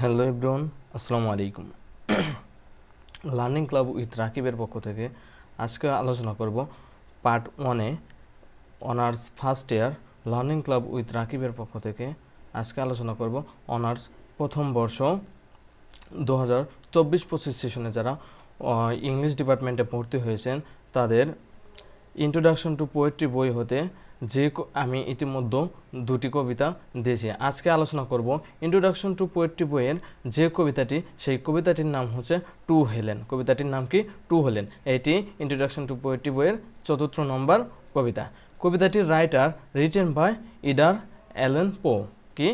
Hello everyone, আসসালামু আলাইকুম। Learning club with রাকিবের পক্ষ থেকে আজকে আলোচনা করব পার্ট 1-এ honours first year. Learning club with রাকিবের পক্ষ থেকে আজকে আলোচনা করব অনার্স প্রথম বর্ষ 2024-25 সেশনে যারা ইংলিশ ডিপার্টমেন্টে ভর্তি হয়েছেন তাদের ইন্ট্রোডাকশন টু পোয়েট্রি বই হতে আমি ইতিমধ্যে দুটি কবিতা দিয়েছি। আজকে আলোচনা করব ইন্ট্রোডাকশন টু পোয়েট্রি বইয়ের যে কবিতাটি, সেই কবিতাটির নাম হচ্ছে টু হেলেন। কবিতাটির নাম কি? To Helen. এটি ইন্ট্রোডাকশন টু পোয়েট্রি বইয়ের 4 নম্বর কবিতা। কবিতাটির writer written by Edgar Allan Poe. কি?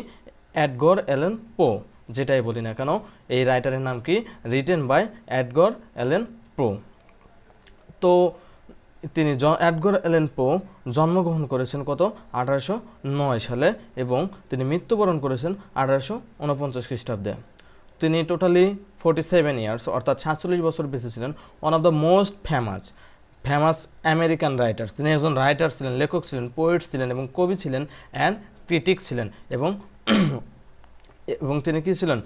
এডগর অ্যালেন পো, যেটাই বলি না কেন, এই রাইটারের নাম কি? রিটেন বাই এডগর অ্যালেন পো। তো তিনি এডগর অ্যালেন পো জন্মগ্রহণ করেছেন কত? 1809 সালে এবং তিনি মৃত্যুবরণ করেছেন 1849 খ্রিস্টাব্দে। তিনি টোটালি 47 ইয়ার্স অর্থাৎ 47 বছর বেঁচে ছিলেন। One of the most famous American writers. তিনি একজন রাইটার ছিলেন, লেখক ছিলেন, পোয়েট ছিলেন এবং কবি ছিলেন অ্যান্ড ক্রিটিক ছিলেন এবং এবং তিনি কী ছিলেন?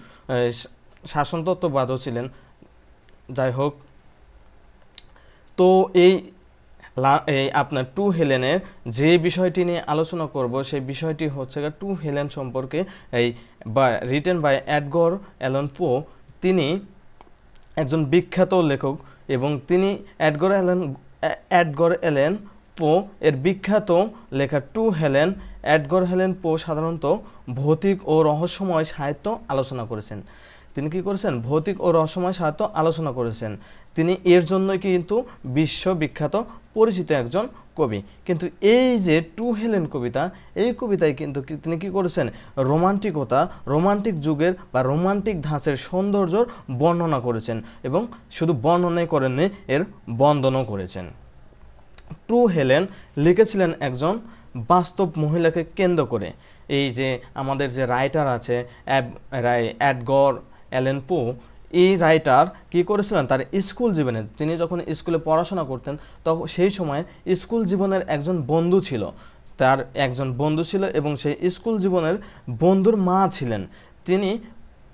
শাসনতত্ত্ববাদও ছিলেন। যাই হোক, তো এই আপনার টু হেলেনের যে বিষয়টি নিয়ে আলোচনা করব সেই বিষয়টি হচ্ছে টু হেলেন সম্পর্কে রিটেন বাই এডগর অ্যালেন পো। তিনি একজন বিখ্যাত লেখক এবং তিনি এডগর অ্যালেন পো এর বিখ্যাত লেখা টু হেলেন। এডগর অ্যালেন পো সাধারণত ভৌতিক ও রহস্যময় সাহিত্য আলোচনা করেছেন। তিনি কি করেছেন? ভৌতিক ও রহস্যময় সাহিত্য আলোচনা করেছেন। তিনি এর জন্যই কিন্তু বিশ্ববিখ্যাত পরিচিত একজন কবি। কিন্তু এই যে টু হেলেন কবিতা, এই কবিতায় কিন্তু তিনি কি করেছেন? রোমান্টিক যুগের বা রোমান্টিক ধাঁচের সৌন্দর্যর বর্ণনা করেছেন এবং শুধু বর্ণনাই করেননি, এর বন্দনাও করেছেন। টু হেলেন লিখেছিলেন একজন বাস্তব মহিলাকে কেন্দ্র করে। এই যে আমাদের যে রাইটার আছে এডগর অ্যালেন পো, এই রাইটার কি করেছিলেন? তার স্কুল জীবনে, তিনি যখন স্কুলে পড়াশোনা করতেন তখন সেই সময় স্কুল জীবনের একজন বন্ধু ছিল, তার একজন বন্ধু ছিল এবং সেই স্কুল জীবনের বন্ধুর মা ছিলেন। তিনি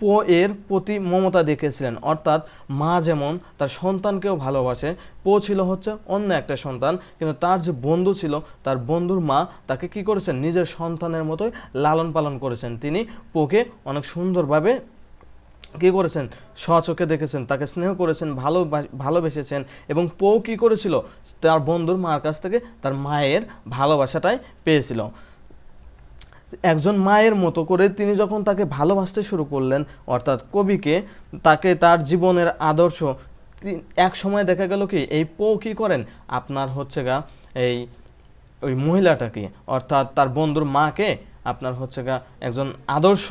পো এর প্রতি মমতা দেখিয়েছিলেন, অর্থাৎ মা যেমন তার সন্তানকেও ভালোবাসে, পো ছিল হচ্ছে অন্য একটা সন্তান, কিন্তু তার যে বন্ধু ছিল, তার বন্ধুর মা তাকে কি করেছেন? নিজের সন্তানের মতোই লালন পালন করেছেন। তিনি পোকে অনেক সুন্দরভাবে কী করেছেন? স্বচোখে দেখেছেন, তাকে স্নেহ করেছেন, ভালোবেসেছেন এবং পো কী করেছিল? তার বন্ধুর মার কাছ থেকে তার মায়ের ভালোবাসাটাই পেয়েছিল। একজন মায়ের মতো করে তিনি যখন তাকে ভালোবাসতে শুরু করলেন, অর্থাৎ কবিকে, তাকে তার জীবনের আদর্শ, এক সময় দেখা গেল কি এই পো কী করেন? আপনার হচ্ছে ওই মহিলাটাকে, অর্থাৎ তার বন্ধুর মাকে আপনার হচ্ছে একজন আদর্শ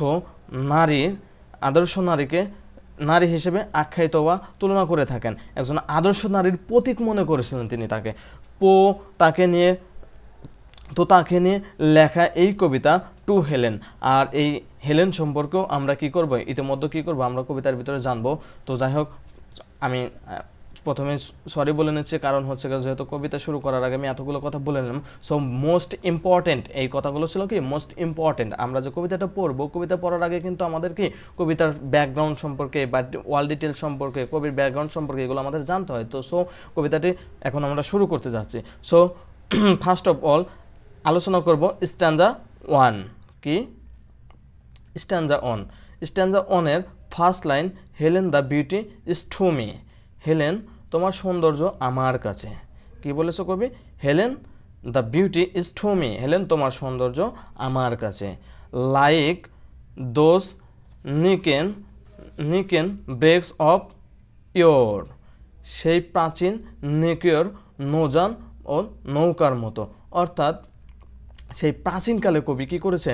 নারী হিসেবে আখ্যায়িত বা তুলনা করে থাকেন। একজন আদর্শ নারীর প্রতীক মনে করেছিলেন তিনি তাকে। পো তাকে নিয়ে লেখা এই কবিতা টু হেলেন। আর এই হেলেন সম্পর্কেও আমরা কি করব? ইতিমধ্যে কি করব? আমরা কবিতার ভিতরে জানবো। তো যাই হোক, আমি প্রথমে সরি বলে নিচ্ছি, কারণ হচ্ছে যেহেতু কবিতা শুরু করার আগে আমি এতগুলো কথা বলে নিলাম। সো মোস্ট ইম্পর্টেন্ট এই কথাগুলো ছিল কি? Most important. আমরা যে কবিতাটা পড়বো, কবিতা পড়ার আগে কিন্তু আমাদের কি কবিতার ব্যাকগ্রাউন্ড সম্পর্কে বা ওয়াল ডিটেলস সম্পর্কে, কবির ব্যাকগ্রাউন্ড সম্পর্কে এগুলো আমাদের জানতে হয়। তো কবিতাটি এখন আমরা শুরু করতে যাচ্ছি। সো ফার্স্ট অফ অল আলোচনা করব স্ট্যাঞ্জা 1। কি? স্ট্যাঞ্জা 1। স্ট্যাঞ্জা 1-এর first line, Helen the beauty is to me. Helen তোমার সৌন্দর্য আমার কাছে। কি বলেছো কবি? Helen the beauty is to me. Helen তোমার সৌন্দর্য আমার কাছে। Like those Nicean breaks of yore. সেই প্রাচীন নিকের নৌযান ও নৌকার মতো। অর্থাৎ সেই প্রাচীনকালে কবি কী করেছে?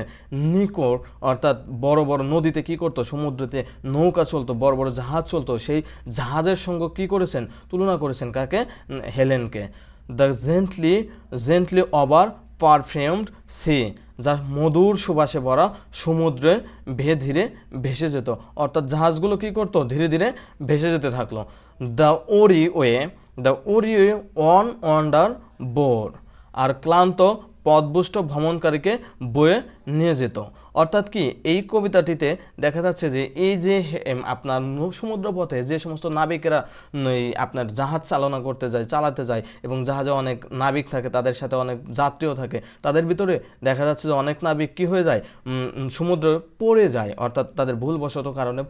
নিকোর, অর্থাৎ বড় বড় নদীতে কী করতো? সমুদ্রতে নৌকা চলতো, বড় বড় জাহাজ চলতো, সেই জাহাজের সঙ্গে কী করেছেন? তুলনা করেছেন কাকে? হেলেনকে। The gently over perfumed sea, যা মধুর সুবাসে ভরা সমুদ্রে ধীরে ভেসে যেত। অর্থাৎ জাহাজগুলো কী করতো? ধীরে ধীরে ভেসে যেতে থাকলো। দ্য ওরিওয়ে ওয়ান্ডার বোর, আর ক্লান্ত পথভ্রষ্ট ভ্রমণকারীকে বয়ে নিয়ে যেত। অর্থাৎ কি এই কবিতাটিতে দেখা যাচ্ছে যে এই যে আপনার সমুদ্রপথে যে সমস্ত নাবিকেরা আপনার জাহাজ চালাতে যায় এবং জাহাজে অনেক নাবিক থাকে, তাদের সাথে অনেক যাত্রীও থাকে, তাদের ভিতরে দেখা যাচ্ছে যে অনেক নাবিক কি হয়ে যায়, সমুদ্রে পড়ে যায়, অর্থাৎ তাদের ভুলবশত কারণে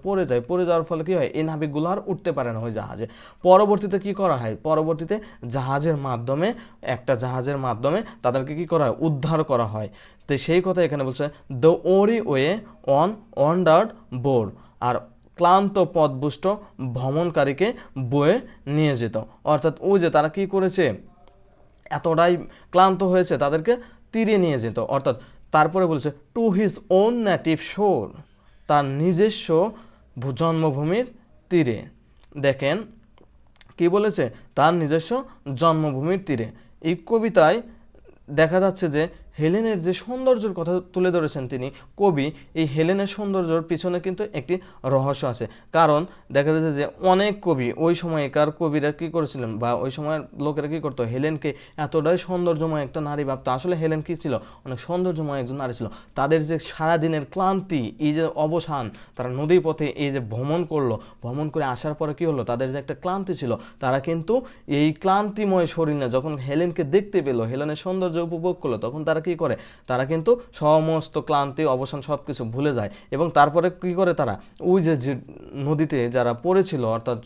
পড়ে যাওয়ার ফলে কি হয়, এই নাবিকগুলো আর উঠতে পারে না ওই জাহাজে। পরবর্তীতে কি করা হয়, পরবর্তীতে একটা জাহাজের মাধ্যমে তাদেরকে কি করা হয়, উদ্ধার করা হয়। তো সেই কথা এখানে বলছে, দ্য ওরি ওয়ে অন ওয়ান্ডার্ড বোর্ড, আর ক্লান্ত পথভ্রষ্ট ভ্রমণকারীকে বয়ে নিয়ে যেত। অর্থাৎ ওই যে তারা কি করেছে, এতটাই ক্লান্ত হয়েছে, তাদেরকে তীরে নিয়ে যেত। অর্থাৎ তারপরে বলেছে টু হিজ ওন নেটিভ শোর, তার নিজস্ব জন্মভূমির তীরে। দেখেন কি বলেছে, তার নিজস্ব জন্মভূমির তীরে। এই কবিতায় দেখা যাচ্ছে যে হেলেনের যে সৌন্দর্যের কথা তুলে ধরেছেন তিনি কবি, এই হেলেনের সৌন্দর্যের পিছনে কিন্তু একটি রহস্য আছে। কারণ দেখা যাচ্ছে যে অনেক কবি, ওই সময়কার কবিরা কী করেছিলেন, বা ওই সময়ের লোকেরা কী করতো, হেলেনকে এতটাই সৌন্দর্যময় একটা নারী ভাবতো। আসলে হেলেন কী ছিল, অনেক সৌন্দর্যময় একজন নারী ছিল। তাদের যে সারাদিনের ক্লান্তি, এই যে অবসান, তারা নদীর পথে এই যে ভ্রমণ করে আসার পরে কী হলো, তাদের যে একটা ক্লান্তি ছিল, তারা কিন্তু এই ক্লান্তিময় শরীর না, যখন হেলেনকে দেখতে পেলো, হেলেনের সৌন্দর্য উপভোগ করলো, তখন তারা কি করে, তারা কিন্তু সমস্ত ক্লান্তি অবসান সব কিছু ভুলে যায়। এবং তারপরে কি করে, তারা ওই যে নদীতে যারা পড়েছিল, অর্থাৎ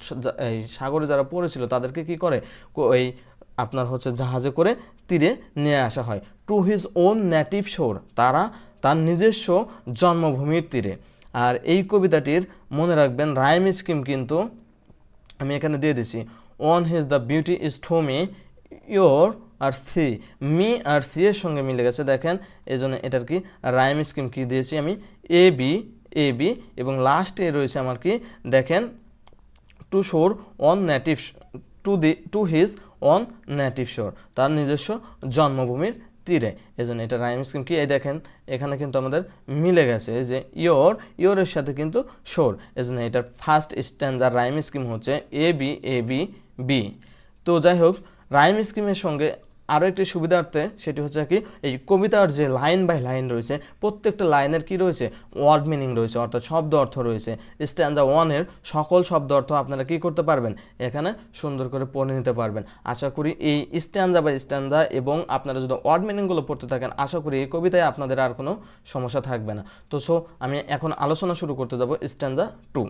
এই সাগরে যারা পড়েছিল, তাদেরকে কি করে, এই আপনার হচ্ছে জাহাজে করে তীরে নিয়ে আসা হয়। টু হিজ ওন নেটিভ শোর, তার নিজস্ব জন্মভূমির তীরে। আর এই কবিতাটির মনে রাখবেন রাইম স্কিম কিন্তু আমি এখানে দিয়ে দিচ্ছি, on his the beauty is to me yore আর সি, মি আর সি এর সঙ্গে মিলে গেছে। দেখেন এই জন্য এটার কি রাইম স্কিম কি দিয়েছি আমি, এ বি এবং লাস্টে রয়েছে আমার কি, দেখেন টু শোর on native, to his on native শোর, তার নিজস্ব জন্মভূমির তীরে। এই জন্য এটা রাইম স্কিম কি, এই দেখেন এখানে কিন্তু আমাদের মিলে গেছে, এই যে ইয়োরের সাথে কিন্তু শোর, এই জন্য এটার ফার্স্ট স্ট্যান্ডার রাইম স্কিম হচ্ছে এ বি। তো যাই হোক, রাইম স্কিমের সঙ্গে আরও একটি সুবিধার্থে সেটি হচ্ছে কি, এই কবিতার যে লাইন বাই লাইন রয়েছে, প্রত্যেকটা লাইনের কি রয়েছে, ওয়ার্ড মিনিং রয়েছে, অর্থাৎ শব্দ অর্থ রয়েছে। স্ট্যান্ডা ওয়ানের সকল শব্দ অর্থ আপনারা কি করতে পারবেন, এখানে সুন্দর করে পড়ে নিতে পারবেন। আশা করি এই স্ট্যান্ডা বাই স্ট্যান্ডা এবং আপনারা যদি ওয়ার্ড মিনিংগুলো পড়তে থাকেন, আশা করি এই কবিতায় আপনাদের আর কোনো সমস্যা থাকবে না। তো আমি এখন আলোচনা শুরু করতে যাব স্ট্যান্ডা 2।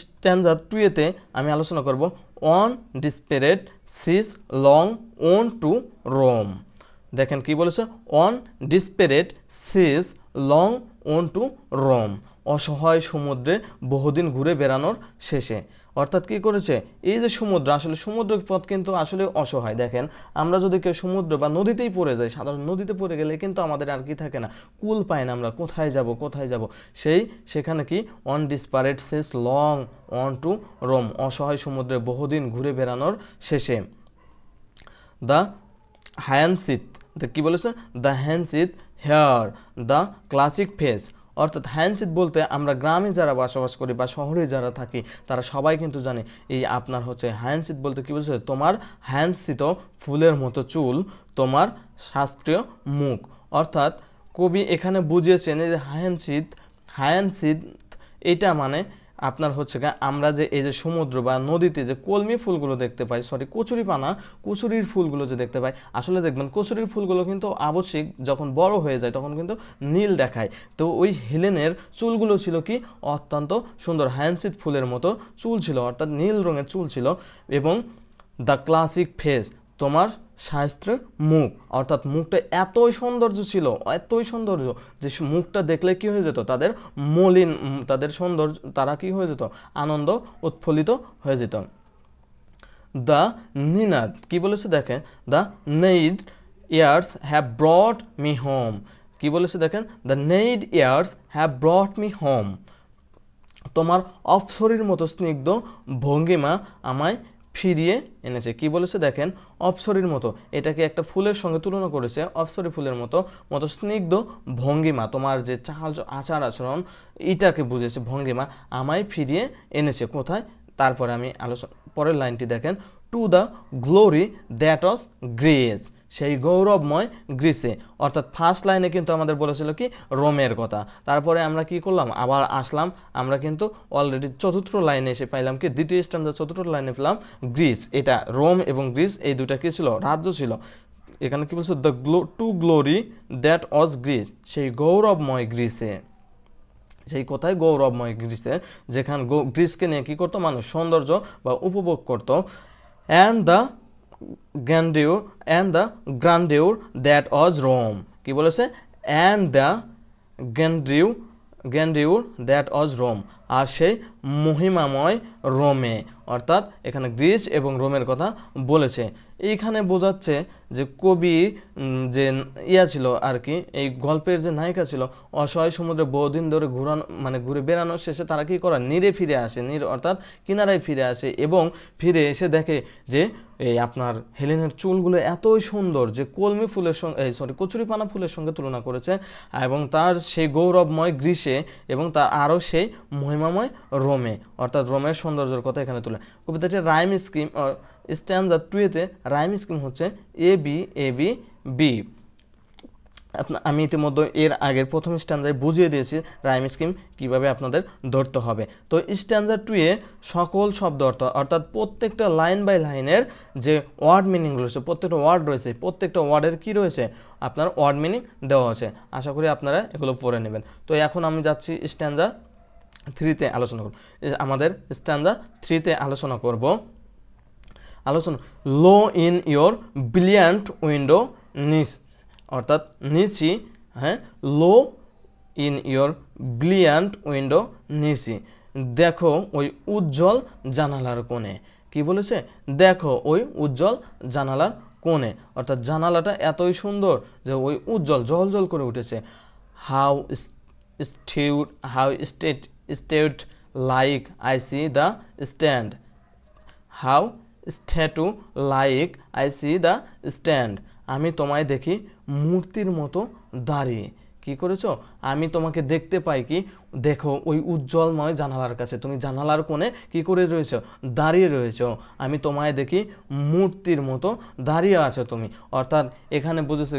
স্ট্যান্ডা 2-এতে আমি আলোচনা করব on desperate seas long wont to roam. দেখেন কি বলেছে, on desperate seas long wont to roam, অসহায় সমুদ্রে বহুদিন ঘুরে বেড়ানোর শেষে। অর্থাৎ কি করেছে, এই যে সমুদ্র, আসলে সমুদ্র পথ কিন্তু আসলে অসহায়। দেখেন আমরা যদি কেউ সমুদ্র বা নদীতেই পড়ে যাই, সাধারণ নদীতে পড়ে গেলে কিন্তু আমাদের আর কি থাকে না, কুল পায় না, আমরা কোথায় যাব। সেখানে কি on desperate seas long wont to roam, অসহায় সমুদ্রে বহুদিন ঘুরে বেড়ানোর শেষে। দ্য হ্যান্সিথ, কি বলেছে, দ্য হ্যান্সিথ হেয়ার দ্য ক্লাসিক ফেস। অর্থাৎ হ্যান্সিথ বলতে আমরা গ্রামে যারা বসবাস করি বা শহরে যারা থাকি, তারা সবাই কিন্তু জানে এই আপনার হচ্ছে হ্যান্সিথ বলতে কি বলছে, তোমার হ্যান্সিত ফুলের মতো চুল, তোমার শাস্ত্রীয় মুখ। অর্থাৎ কবি এখানে বুঝিয়েছেন এই যে হায়ানসিদ এটা মানে আপনার হচ্ছে আমরা যে এই যে সমুদ্র বা নদীতে যে কলমি ফুলগুলো দেখতে পাই, কচুরির ফুলগুলো যে দেখতে পাই, আসলে দেখবেন কচুরির ফুলগুলো কিন্তু আবশ্যিক যখন বড় হয়ে যায় তখন কিন্তু নীল দেখায়। তো ওই হেলেনের চুলগুলো ছিল কি অত্যন্ত সুন্দর, হ্যান্সিড ফুলের মতো চুল ছিল, অর্থাৎ নীল রঙের চুল ছিল। এবং দ্য ক্লাসিক ফেস, তোমার শাস্ত্রের মুখ, অর্থাৎ মুখটা এতই সৌন্দর্য ছিল, যে মুখটা দেখলে কি হয়ে যেত, তাদের সৌন্দর্য, তারা কি হয়ে যেত, আনন্দ উৎফুল্লিত হয়ে যেত। দ্য নিনাদ কি বলেছে, দেখেন the naiad airs have brought me home, কি বলেছে দেখেন, the naiad airs have brought me home, তোমার অপ্সরীর মতো স্নিগ্ধ ভঙ্গিমা আমায় ফিরিয়ে এনেছে। কি বলেছে দেখেন, অপ্সরীর মতো, এটাকে একটা ফুলের সঙ্গে তুলনা করেছে, অপ্সরী ফুলের মতো স্নিগ্ধ ভঙ্গিমা, তোমার যে চাল আচার আচরণ এটাকে বুঝেছে ভঙ্গিমা, আমায় ফিরিয়ে এনেছে কোথায়। তারপরে আমি পরের লাইনটি দেখেন, to the glory that was grace, সেই গৌরবময় গ্রিসে। অর্থাৎ ফার্স্ট লাইনে কিন্তু আমাদের বলেছিল কি রোমের কথা, তারপরে আমরা কি করলাম আবার আসলাম, আমরা কিন্তু অলরেডি চতুর্থ লাইনে এসে পাইলাম কি দ্বিতীয় স্ট্যান্ডার চতুর্থ লাইনে পেলাম গ্রিস। এটা রোম এবং গ্রিস এই দুটা কি ছিল রাজ্য ছিল। এখানে কি বলছে the to Glory that was Greece, সেই গৌরবময় গ্রিসে, সেই কথায় গৌরবময় গ্রিসে, যেখানে গ্রিসকে নিয়ে কী করতো মানুষ সৌন্দর্য বা উপভোগ করতো। And the grandeur that was Rome, কি বলেছে and the grandeur that was Rome, আর সেই মহিমাময় রোমে, অর্থাৎ এখানে গ্রিস এবং রোমের কথা বলেছে। এইখানে বোঝাচ্ছে যে কবি যে ছিল আর কি, এই গল্পের যে নায়িকা ছিল অসহায় সমুদ্রে বহুদিন ধরে ঘুরে বেড়ানোর শেষে তারা কি করে নীরে ফিরে আসে, অর্থাৎ কিনারায় ফিরে আসে, এবং ফিরে এসে দেখে যে এই আপনার হেলেনের চুলগুলো এতই সুন্দর যে কলমি ফুলের সঙ্গে কচুরিপানা ফুলের সঙ্গে তুলনা করেছে, এবং তার সেই গৌরবময় গ্রীষ্মে এবং তার আরও সেই মহিমাময় রোমে, অর্থাৎ রোমের সৌন্দর্যের কথা এখানে তুলে। কবিতাটির রাইম স্কিম স্ট্যান্জা 2-তে রাইম স্কিম হচ্ছে A B A B B. আমি ইতিমধ্যে এর আগের প্রথম স্ট্যান্জায় বুঝিয়ে দিয়েছি রাইম স্কিম কীভাবে আপনাদের ধরতে হবে। তো স্ট্যান্জা 2-এ সকল শব্দ অর্থ, অর্থাৎ প্রত্যেকটা লাইন বাই লাইনের যে ওয়ার্ড মিনিং রয়েছে, প্রত্যেকটা ওয়ার্ড রয়েছে, প্রত্যেকটা ওয়ার্ডের কী রয়েছে আপনার ওয়ার্ড মিনিং দেওয়া আছে। আশা করি আপনারা এগুলো পড়ে নেবেন। তো এখন আমি যাচ্ছি স্ট্যান্জা 3-তে আলোচনা করব। আমাদের স্ট্যান্জা 3-তে আলোচনা করব লো ইন ইয়োর ব্রিলিয়ান্ট উইন্ডো নিস, অর্থাৎ নিচি, হ্যাঁ, লো ইন ইয়োর ব্রিলিয়ান্ট উইন্ডো নিচি, দেখো ওই উজ্জ্বল জানালার কোণে। কি বলেছে দেখো ওই উজ্জ্বল জানালার কোণে, অর্থাৎ জানালাটা এতই সুন্দর যে ওই উজ্জ্বল জল করে উঠেছে। How stead like I see the stand, how statue like I see the stand, আমি তোমায় দেখি মূর্তির মতো দাঁড়িয়ে। কি করেছো আমি তোমাকে দেখতে পাই কি দেখো ওই উজ্জ্বলময় জানালার কাছে, তুমি জানালার কোণে কি করে রয়েছো দাঁড়িয়ে রয়েছো, আমি তোমায় দেখি মূর্তির মতো দাঁড়িয়ে আছো তুমি। অর্থাৎ এখানে বুঝেছে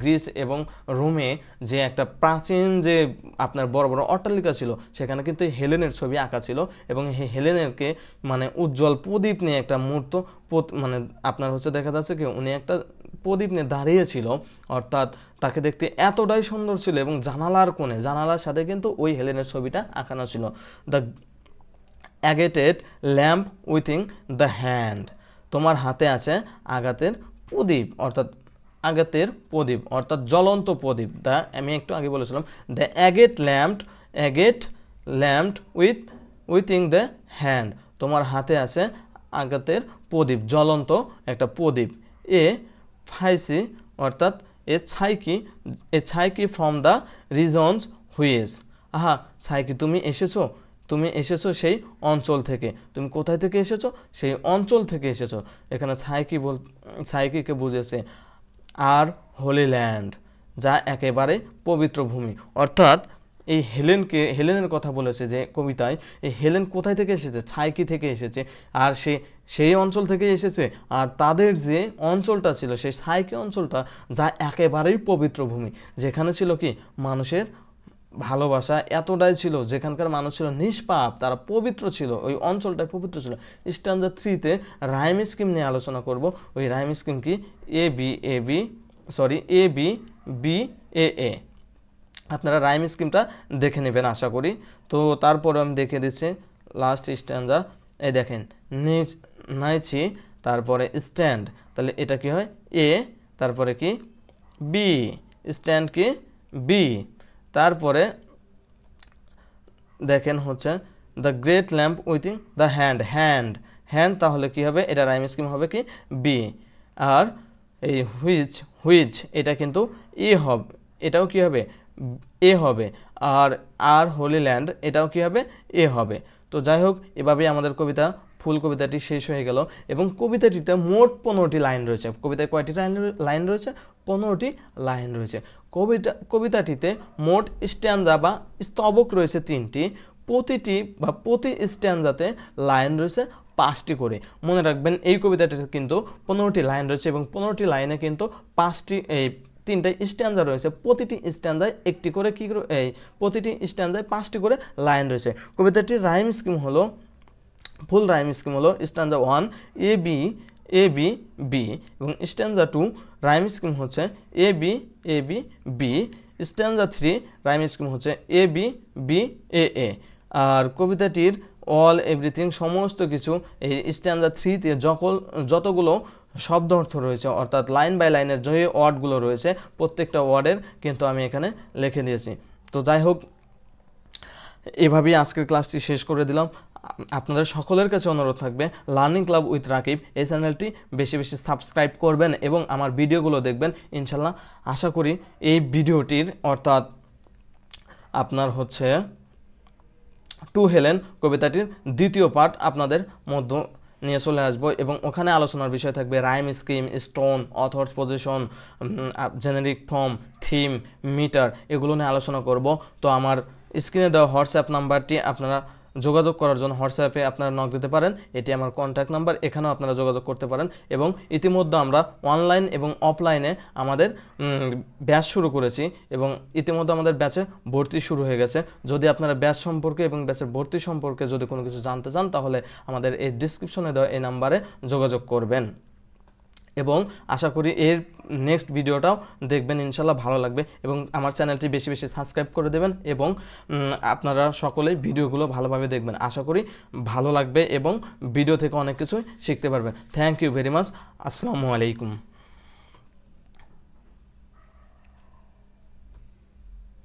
গ্রিস এবং রোমে যে একটা প্রাচীন যে আপনার বড় বড় অট্টালিকা ছিল, সেখানে কিন্তু হেলেনের ছবি আঁকা ছিল, এবং হেলেনেরকে মানে উজ্জ্বল প্রদীপ নিয়ে একটা মূর্ত মানে আপনার হচ্ছে দেখা যাচ্ছে কি উনি একটা প্রদীপ নিয়ে দাঁড়িয়েছিল, অর্থাৎ তাকে দেখতে এতটাই সুন্দর ছিল, এবং জানালার কোণে, জানালার সাথে কিন্তু ওই হেলেনের ছবিটা আঁকানো ছিল। The agate lamp within the hand, তোমার হাতে আছে আগাতের প্রদীপ, অর্থাৎ আগাতের প্রদীপ অর্থাৎ জ্বলন্ত প্রদীপ। আমি একটু আগে বলেছিলাম the agate lamp within the hand, তোমার হাতে আছে আগাতের প্রদীপ, জ্বলন্ত একটা প্রদীপ। ফাইসি অর্থাৎ এ ছাইকি ফ্রম দ্য রিজনস হুইস, ছাইকি তুমি এসেছো সেই অঞ্চল থেকে। তুমি কোথায় থেকে এসেছো সেই অঞ্চল থেকে এসেছো। এখানে ছাইকিকে বুঝেছে আর হোলি ল্যান্ড, যা একেবারে পবিত্র ভূমি। অর্থাৎ এই হেলেনের কথা বলেছে যে কবিতায়, এই হেলেন কোথায় থেকে এসেছে ছাইকি থেকে এসেছে, আর সেই অঞ্চল থেকে এসেছে, আর তাদের যে অঞ্চলটা ছিল সেই ছাইকি অঞ্চলটা যা একেবারেই পবিত্র ভূমি, যেখানে ছিল কি মানুষের ভালোবাসা এতটাই ছিল, যেখানকার মানুষ ছিল নিষ্পাপ, তারা পবিত্র ছিল, ওই অঞ্চলটাই পবিত্র ছিল। স্ট্যান্জা 3-তে রাইম স্কিম নিয়ে আলোচনা করব। ওই রাইম স্কিম কি এ বি বি এ। আপনারা রাইম স্কিমটা দেখে নেবেন আশা করি। তো তারপরে আমি দেখে দিচ্ছি লাস্ট স্ট্যান্জা। এই দেখেন নাইছি, তারপরে স্ট্যান্ড, তাহলে এটা কি হয় এ, তারপরে কি বি, স্ট্যান্ড কি বি, তারপরে দেখেন হচ্ছে the great lamp within the hand, তাহলে কি হবে এটা রাইম স্কিম হবে কি বি। আর এই হুইচ এটা কিন্তু এ হবে, এটাও কি হবে এ হবে। আর হোলি ল্যান্ড এটাও কি হবে এ হবে। তো যাই হোক, এভাবেই আমাদের ফুল কবিতাটি শেষ হয়ে গেল, এবং কবিতাটিতে মোট 15টি লাইন রয়েছে। কবিতায় কয়টি লাইন রয়েছে 15টি লাইন রয়েছে। কবিতাটিতে মোট স্ট্যান্জা বা স্তবক রয়েছে 3টি, প্রতি স্ট্যান্জাতে লাইন রয়েছে 5টি করে। মনে রাখবেন এই কবিতাটিতে কিন্তু 15টি লাইন রয়েছে এবং 15টি লাইনে কিন্তু 3টা স্ট্যান্জা রয়েছে। প্রতিটি স্ট্যান্জায় একটি করে প্রতিটি স্ট্যান্জায় 5টি করে লাইন রয়েছে। কবিতাটির রাইম স্কিম হলো, ফুল রাইম স্কিম হলো stanza 1 A B A B B এবং স্ট্যান্জা 2 রাইম স্কিম হচ্ছে A B A B B, stanza 3 rhyme scheme হচ্ছে এ বি বি এ এ। আর কবিতাটির অল এভরিথিং সমস্ত কিছু এই স্ট্যান্জা 3তে যতগুলো শব্দ অর্থ রয়েছে, অর্থাৎ লাইন বাই লাইনের যে ওয়ার্ডগুলো রয়েছে প্রত্যেকটা ওয়ার্ডের কিন্তু আমি এখানে লিখে দিয়েছি। তো যাই হোক, এভাবেই আজকের ক্লাসটি শেষ করে দিলাম। আপনাদের সকলের কাছে অনুরোধ থাকবে লার্নিং ক্লাব উইথ রাকিব এই চ্যানেলটি বেশি বেশি সাবস্ক্রাইব করবেন এবং আমার ভিডিওগুলো দেখবেন। ইনশাল্লাহ আশা করি এই ভিডিওটির অর্থাৎ আপনার হচ্ছে টু হেলেন কবিতাটির দ্বিতীয় পার্ট আপনাদের মধ্যে নিয়ে চলে আসবো এবং ওখানে আলোচনার বিষয় থাকবে rhyme scheme, tone, author's position, generic form, theme, metre, এগুলো নিয়ে আলোচনা করব। তো আমার স্ক্রিনে দেওয়া হোয়াটসঅ্যাপ নাম্বারটি আপনারা যোগাযোগ করার জন্য হোয়াটসঅ্যাপে আপনারা নক দিতে পারেন, এটি আমার কন্ট্যাক্ট নাম্বার, এখানেও আপনারা যোগাযোগ করতে পারেন। এবং ইতিমধ্যে আমরা অনলাইন এবং অফলাইনে আমাদের ব্যাচ শুরু করেছি এবং ইতিমধ্যে আমাদের ব্যাচে ভর্তি শুরু হয়ে গেছে। যদি আপনারা ব্যাচ সম্পর্কে এবং ব্যাচের ভর্তি সম্পর্কে যদি কোনো কিছু জানতে চান তাহলে আমাদের এই ডিসক্রিপশনে দেওয়া এই নাম্বারে যোগাযোগ করবেন এবং আশা করি এর নেক্সট ভিডিওটাও দেখবেন, ইনশাল্লাহ ভালো লাগবে এবং আমার চ্যানেলটি বেশি বেশি সাবস্ক্রাইব করে দেবেন এবং আপনারা সকলেই ভিডিওগুলো ভালোভাবে দেখবেন। আশা করি ভালো লাগবে এবং ভিডিও থেকে অনেক কিছুই শিখতে পারবেন। Thank you very much. আসসালামু আলাইকুম।